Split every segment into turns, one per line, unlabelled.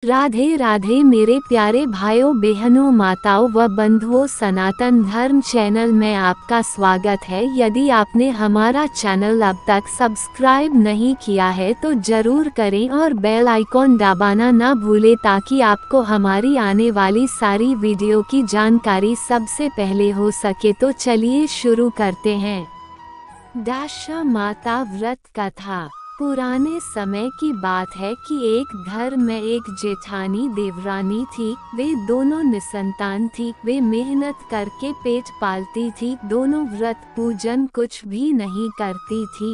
राधे राधे मेरे प्यारे भाइयों बहनों माताओं व बंधुओं, सनातन धर्म चैनल में आपका स्वागत है। यदि आपने हमारा चैनल अब तक सब्सक्राइब नहीं किया है तो जरूर करें और बेल आइकॉन दबाना ना भूलें ताकि आपको हमारी आने वाली सारी वीडियो की जानकारी सबसे पहले हो सके। तो चलिए शुरू करते हैं। दशा माता व्रत कथा। पुराने समय की बात है कि एक घर में एक जेठानी देवरानी थी। वे दोनों निसंतान थी। वे मेहनत करके पेट पालती थी। दोनों व्रत पूजन कुछ भी नहीं करती थी।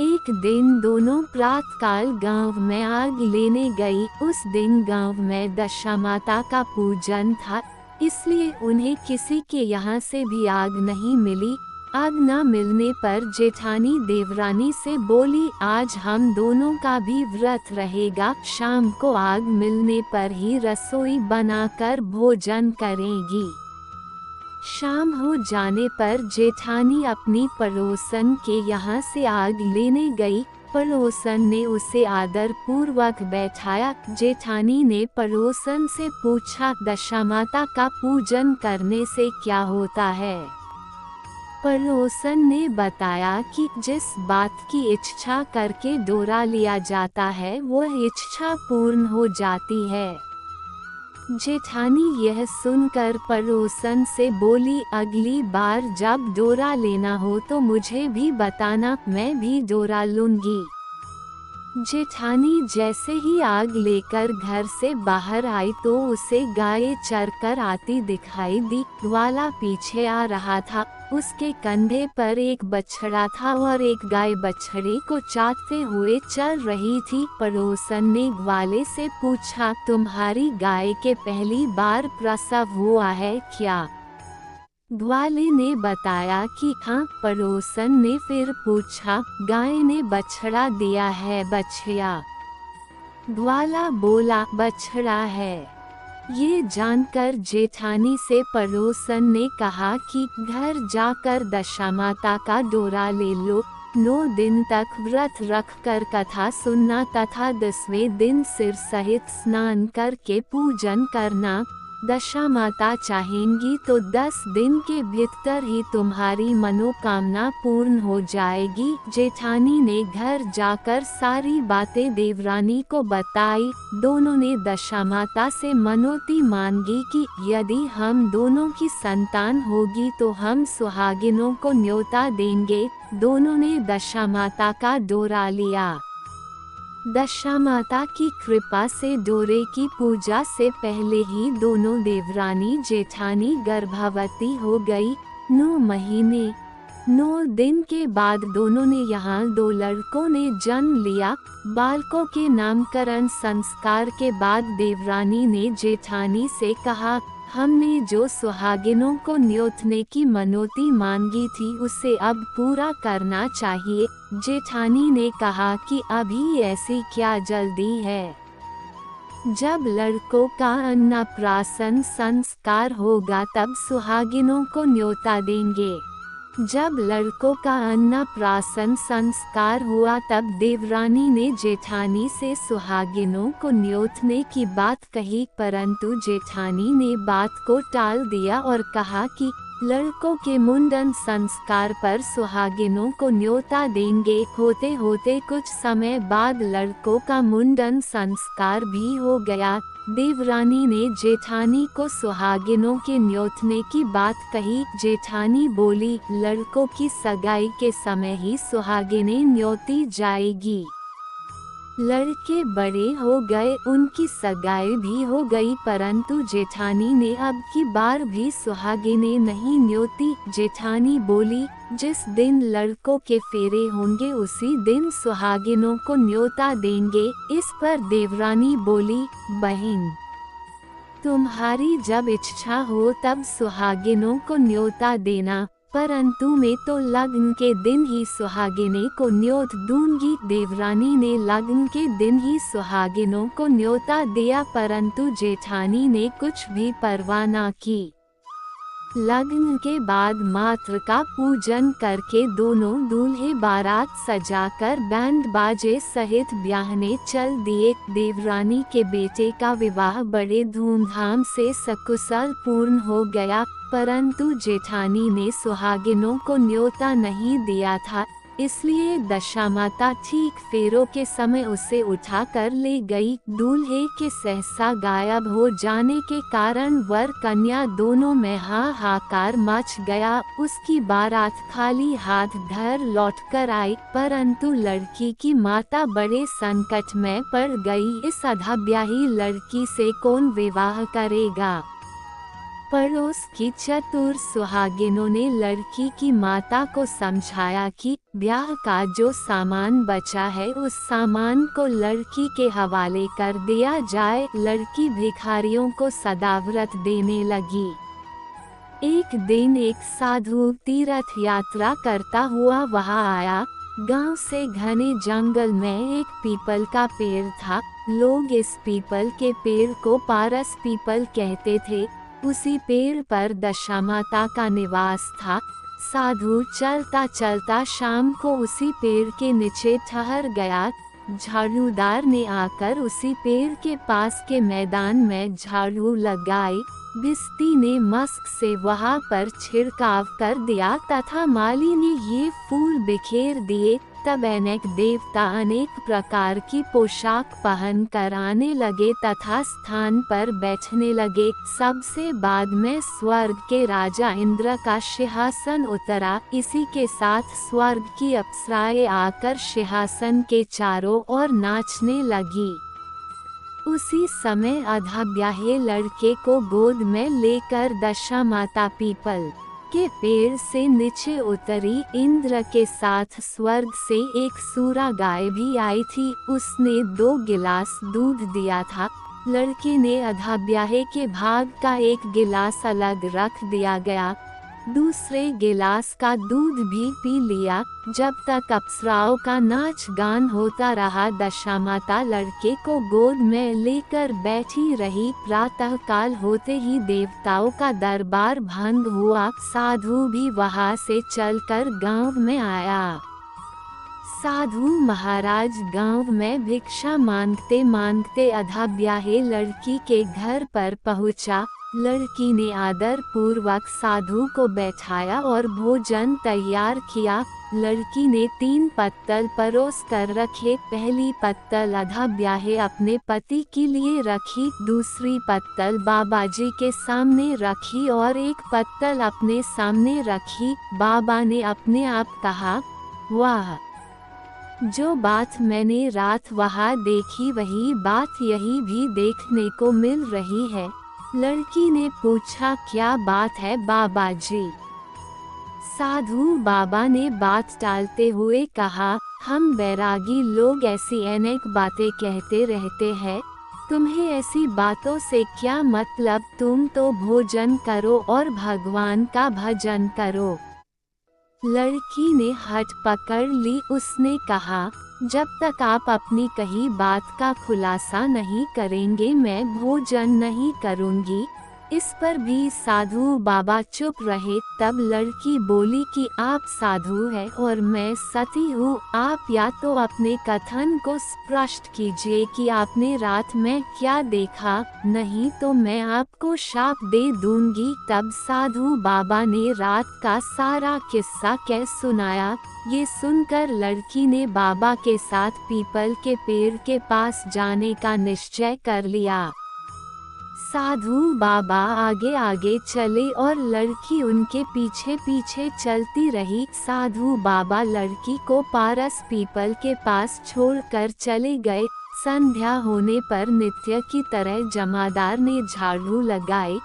एक दिन दोनों प्रातःकाल गांव में आग लेने गई। उस दिन गांव में दशा माता का पूजन था, इसलिए उन्हें किसी के यहाँ से भी आग नहीं मिली। आग न मिलने पर जेठानी देवरानी से बोली, आज हम दोनों का भी व्रत रहेगा। शाम को आग मिलने पर ही रसोई बनाकर भोजन करेंगी। शाम हो जाने पर जेठानी अपनी पड़ोसन के यहाँ से आग लेने गई। पड़ोसन ने उसे आदर पूर्वक बैठाया। जेठानी ने पड़ोसन से पूछा, दशा माता का पूजन करने से क्या होता है? पड़ोसन ने बताया कि जिस बात की इच्छा करके डोरा लिया जाता है वह इच्छा पूर्ण हो जाती है। जेठानी यह सुनकर पड़ोसन से बोली, अगली बार जब डोरा लेना हो तो मुझे भी बताना, मैं भी डोरा लूंगी। जेठानी जैसे ही आग लेकर घर से बाहर आई तो उसे गाय चरकर आती दिखाई दी। ग्वाला पीछे आ रहा था। उसके कंधे पर एक बछड़ा था और एक गाय बछड़े को चाटते हुए चल रही थी। पड़ोसन ने ग्वाले से पूछा, तुम्हारी गाय के पहली बार प्रसव हुआ है क्या? ग्वाले ने बताया कि हाँ। पड़ोसन ने फिर पूछा, गाय ने बछड़ा दिया है बछिया? ग्वाला बोला, बछड़ा है। ये जानकर जेठानी से पड़ोसन ने कहा कि घर जाकर दशा माता का डोरा ले लो। 9 दिन तक व्रत रखकर कथा सुनना तथा 10वें दिन सिर सहित स्नान करके पूजन करना। दशा माता चाहेंगी तो 10 दिन के भीतर ही तुम्हारी मनोकामना पूर्ण हो जाएगी। जेठानी ने घर जाकर सारी बातें देवरानी को बताई। दोनों ने दशा माता से मनोती मांगी कि यदि हम दोनों की संतान होगी तो हम सुहागिनों को न्योता देंगे। दोनों ने दशा माता का डोरा लिया। दशा माता की कृपा से डोरे की पूजा से पहले ही दोनों देवरानी जेठानी गर्भवती हो गई। 9 महीने 9 दिन के बाद दोनों ने यहाँ 2 लड़कों ने जन्म लिया। बालकों के नामकरण संस्कार के बाद देवरानी ने जेठानी से कहा, हमने जो सुहागिनों को न्योतने की मनोती मांगी थी उसे अब पूरा करना चाहिए। जेठानी ने कहा कि अभी ऐसी क्या जल्दी है? जब लड़कों का अन्नप्राशन संस्कार होगा तब सुहागिनों को न्योता देंगे। जब लड़कों का अन्नप्राशन संस्कार हुआ तब देवरानी ने जेठानी से सुहागिनों को न्योतने की बात कही, परंतु जेठानी ने बात को टाल दिया और कहा कि लड़कों के मुंडन संस्कार पर सुहागिनों को न्योता देंगे। होते होते कुछ समय बाद लड़कों का मुंडन संस्कार भी हो गया। देवरानी ने जेठानी को सुहागिनों के न्योतने की बात कही। जेठानी बोली, लड़कों की सगाई के समय ही सुहागिनें न्योती जाएगी। लड़के बड़े हो गए, उनकी सगाई भी हो गई, परंतु जेठानी ने अब की बार भी सुहागिनें नहीं न्योती। जेठानी बोली, जिस दिन लड़कों के फेरे होंगे उसी दिन सुहागिनों को न्योता देंगे। इस पर देवरानी बोली, बहन, तुम्हारी जब इच्छा हो तब सुहागिनों को न्योता देना, परंतु मैं तो लगन के दिन ही सुहागिनें को न्योत दूंगी। देवरानी ने लगन के दिन ही सुहागिनों को न्योता दिया, परंतु जेठानी ने कुछ भी परवाह न की। लग्न के बाद मात्र का पूजन करके दोनों दूल्हे बारात सजाकर बैंड बाजे सहित ब्याहने चल दिए। देवरानी के बेटे का विवाह बड़े धूमधाम से सकुशल पूर्ण हो गया, परंतु जेठानी ने सुहागिनों को न्योता नहीं दिया था, इसलिए दशामाता ठीक फेरों के समय उसे उठा कर ले गई। दूल्हे के सहसा गायब हो जाने के कारण वर कन्या दोनों में हाहाकार मच गया। उसकी बारात खाली हाथ घर लौटकर आई, परंतु लड़की की माता बड़े संकट में पड़ गई। इस अधब्याही लड़की से कौन विवाह करेगा? पड़ोस की चतुर सुहागिनों ने लड़की की माता को समझाया कि ब्याह का जो सामान बचा है उस सामान को लड़की के हवाले कर दिया जाए। लड़की भिखारियों को सदाव्रत देने लगी। एक दिन एक साधु तीर्थ यात्रा करता हुआ वहां आया। गांव से घने जंगल में एक पीपल का पेड़ था। लोग इस पीपल के पेड़ को पारस पीपल कहते थे। उसी पेड़ पर दशामाता का निवास था। साधु चलता चलता शाम को उसी पेड़ के नीचे ठहर गया। झाड़ूदार ने आकर उसी पेड़ के पास के मैदान में झाड़ू लगाई। भिस्ती ने मस्क से वहां पर छिड़काव कर दिया तथा माली ने ये फूल बिखेर दिए। तब अनेक देवता अनेक प्रकार की पोशाक पहन कर आने लगे तथा स्थान पर बैठने लगे। सबसे बाद में स्वर्ग के राजा इंद्र का सिंहासन उतरा। इसी के साथ स्वर्ग की अप्सराएं आकर सिंहासन के चारों ओर नाचने लगी। उसी समय अधब्याहे लड़के को गोद में लेकर दशामाता पीपल के पेड़ से नीचे उतरी। इंद्र के साथ स्वर्ग से एक सूरा गाय भी आई थी। उसने 2 गिलास दूध दिया था। लड़के ने अधब्याहे के भाग का एक गिलास अलग रख दिया गया। दूसरे गिलास का दूध भी पी लिया। जब तक अप्सराओं का नाच गान होता रहा, दशामाता लड़के को गोद में लेकर बैठी रही। प्रातः काल होते ही देवताओं का दरबार भंग हुआ। साधु भी वहां से चलकर गांव में आया। साधु महाराज गांव में भिक्षा मांगते मांगते अधब्याहे लड़की के घर पर पहुंचा। लड़की ने आदर पूर्वक साधु को बैठाया और भोजन तैयार किया। लड़की ने 3 पत्तल परोस कर रखे। पहली पत्तल अधब्याहे अपने पति के लिए रखी, दूसरी पत्तल बाबाजी के सामने रखी और एक पत्तल अपने सामने रखी। बाबा ने अपने आप कहा, वाह, जो बात मैंने रात वहाँ देखी वही बात यही भी देखने को मिल रही है। लड़की ने पूछा, क्या बात है बाबाजी? साधु बाबा ने बात टालते हुए कहा, हम बैरागी लोग ऐसी अनेक बातें कहते रहते हैं। तुम्हें ऐसी बातों से क्या मतलब? तुम तो भोजन करो और भगवान का भजन करो। लड़की ने हट पकड़ ली। उसने कहा, जब तक आप अपनी कही बात का खुलासा नहीं करेंगे मैं भोजन नहीं करूंगी। इस पर भी साधु बाबा चुप रहे। तब लड़की बोली कि आप साधु हैं और मैं सती हूँ। आप या तो अपने कथन को स्पष्ट कीजिए कि आपने रात में क्या देखा, नहीं तो मैं आपको शाप दे दूंगी। तब साधु बाबा ने रात का सारा किस्सा कह सुनाया। ये सुनकर लड़की ने बाबा के साथ पीपल के पेड़ के पास जाने का निश्चय कर लिया। साधु बाबा आगे आगे चले और लड़की उनके पीछे पीछे चलती रही। साधु बाबा लड़की को पारस पीपल के पास छोड़कर चले गए। संध्या होने पर नित्य की तरह जमादार ने झाड़ू लगाई।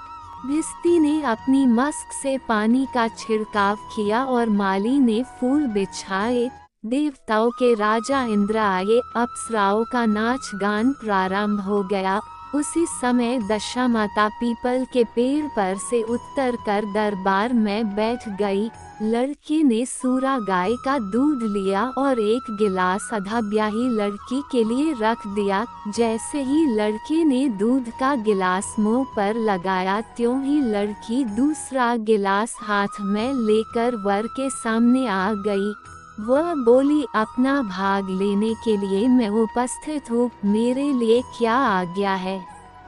भिस्ती ने अपनी मस्क से पानी का छिड़काव किया और माली ने फूल बिछाए। देवताओं के राजा इंद्र आए। अप्सराओं का नाच गान प्रारंभ हो गया। उसी समय दशामाता पीपल के पेड़ पर से उतर कर दरबार में बैठ गई। लड़की ने सूरा गाय का दूध लिया और एक गिलास आधा ब्याही लड़की के लिए रख दिया। जैसे ही लड़के ने दूध का गिलास मुंह पर लगाया, त्यों ही लड़की दूसरा गिलास हाथ में लेकर वर के सामने आ गई। वह बोली, अपना भाग लेने के लिए मैं उपस्थित हूँ, मेरे लिए क्या आज्ञा है?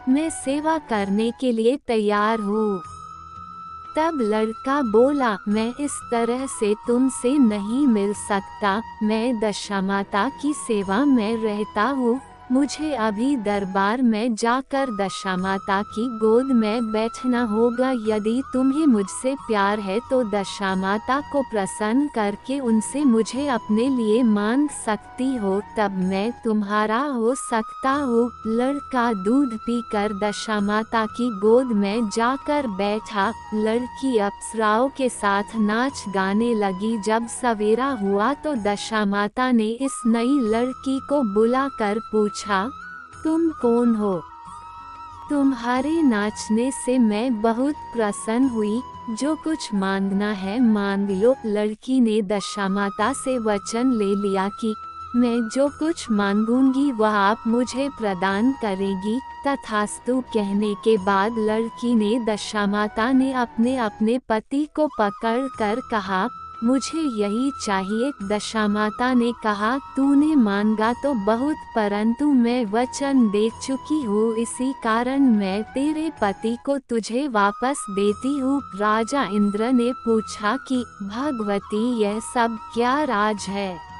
मैं सेवा करने के लिए तैयार हूँ। तब लड़का बोला, मैं इस तरह से तुमसे नहीं मिल सकता, मैं दशामाता की सेवा में रहता हूँ। मुझे अभी दरबार में जाकर दशामाता की गोद में बैठना होगा। यदि तुम्हें मुझसे प्यार है तो दशामाता को प्रसन्न करके उनसे मुझे अपने लिए मांग सकती हो, तब मैं तुम्हारा हो सकता हूँ। लड़का दूध पीकर दशामाता की गोद में जाकर बैठा। लड़की अप्सराओं के साथ नाच गाने लगी। जब सवेरा हुआ तो दशामाता ने इस नई लड़की को बुलाकर पूछा, तुम कौन हो? तुम्हारे नाचने से मैं बहुत प्रसन्न हुई, जो कुछ मांगना है मांग लो। लड़की ने दशामाता से वचन ले लिया कि मैं जो कुछ मांगूंगी वह आप मुझे प्रदान करेगी। तथास्तु कहने के बाद लड़की ने दशामाता ने अपने अपने पति को पकड़ कर कहा, मुझे यही चाहिए। दशामाता ने कहा, तूने मांगा तो बहुत, परंतु मैं वचन दे चुकी हूँ, इसी कारण मैं तेरे पति को तुझे वापस देती हूँ। राजा इंद्र ने पूछा कि भगवती, यह सब क्या राज है?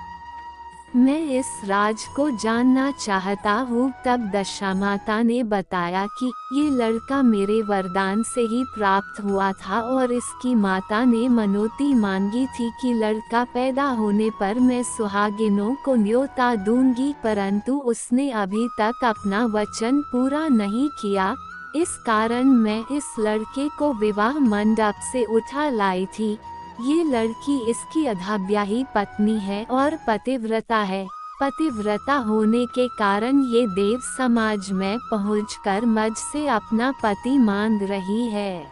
मैं इस राज को जानना चाहता हूँ। तब दशामाता ने बताया कि ये लड़का मेरे वरदान से ही प्राप्त हुआ था और इसकी माता ने मनोती मांगी थी कि लड़का पैदा होने पर मैं सुहागिनों को न्योता दूंगी, परंतु उसने अभी तक अपना वचन पूरा नहीं किया। इस कारण मैं इस लड़के को विवाह मंडप से उठा लाई थी। ये लड़की इसकी अधाब्याही पत्नी है और पतिव्रता है। पतिव्रता होने के कारण ये देव समाज में पहुंचकर मुझसे अपना पति मांग रही है।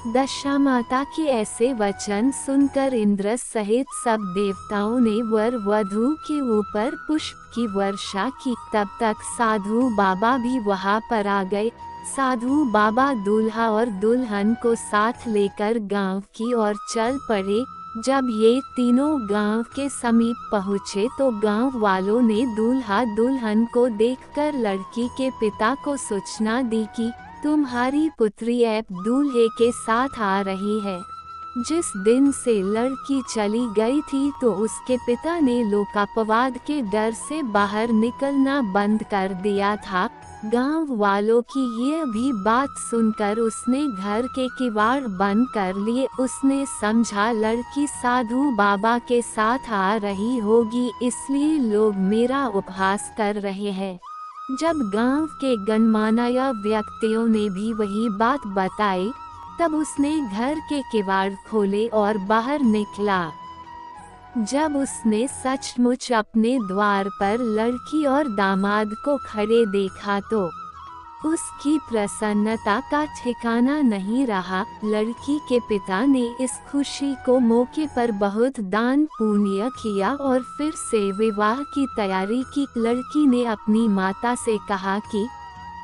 दशामाता के ऐसे वचन सुनकर इंद्र सहित सब देवताओं ने वर वधू के ऊपर पुष्प की वर्षा की। तब तक साधु बाबा भी वहां पर आ गए। साधु बाबा दूल्हा और दुल्हन को साथ लेकर गांव की ओर चल पड़े। जब ये तीनों गांव के समीप पहुँचे तो गांव वालों ने दूल्हा दुल्हन को देखकर लड़की के पिता को सूचना दी कि तुम्हारी पुत्री अब दूल्हे के साथ आ रही है। जिस दिन से लड़की चली गई थी तो उसके पिता ने लोकापवाद के डर से बाहर निकलना बंद कर दिया था। गांव वालों की यह भी बात सुनकर उसने घर के किवाड़ बंद कर लिए। उसने समझा लड़की साधु बाबा के साथ आ रही होगी, इसलिए लोग मेरा उपहास कर रहे हैं। जब गांव के गणमान्य व्यक्तियों ने भी वही बात बताई, तब उसने घर के किवाड़ खोले और बाहर निकला। जब उसने सचमुच अपने द्वार पर लड़की और दामाद को खड़े देखा तो उसकी प्रसन्नता का ठिकाना नहीं रहा। लड़की के पिता ने इस खुशी को मौके पर बहुत दान पुण्य किया और फिर से विवाह की तैयारी की। लड़की ने अपनी माता से कहा कि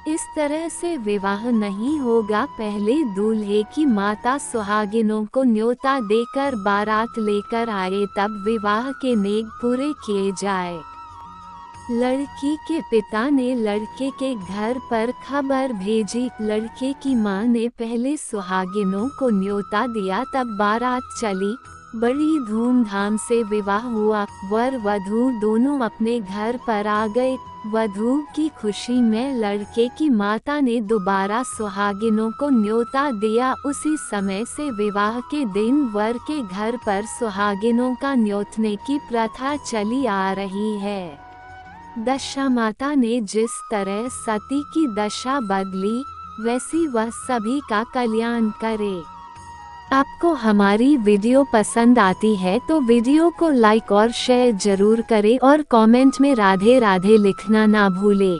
इस तरह से विवाह नहीं होगा, पहले दूल्हे की माता सुहागिनों को न्योता देकर बारात लेकर आए, तब विवाह के नेग पूरे किए जाए। लड़की के पिता ने लड़के के घर पर खबर भेजी। लड़के की मां ने पहले सुहागिनों को न्योता दिया, तब बारात चली। बड़ी धूमधाम से विवाह हुआ। वर वधू दोनों अपने घर पर आ गए। वधू की खुशी में लड़के की माता ने दोबारा सुहागिनों को न्योता दिया। उसी समय से विवाह के दिन वर के घर पर सुहागिनों का न्योतने की प्रथा चली आ रही है। दशामाता ने जिस तरह सती की दशा बदली, वैसी वह सभी का कल्याण करे। आपको हमारी वीडियो पसंद आती है तो वीडियो को लाइक और शेयर जरूर करें और कमेंट में राधे राधे लिखना ना भूलें।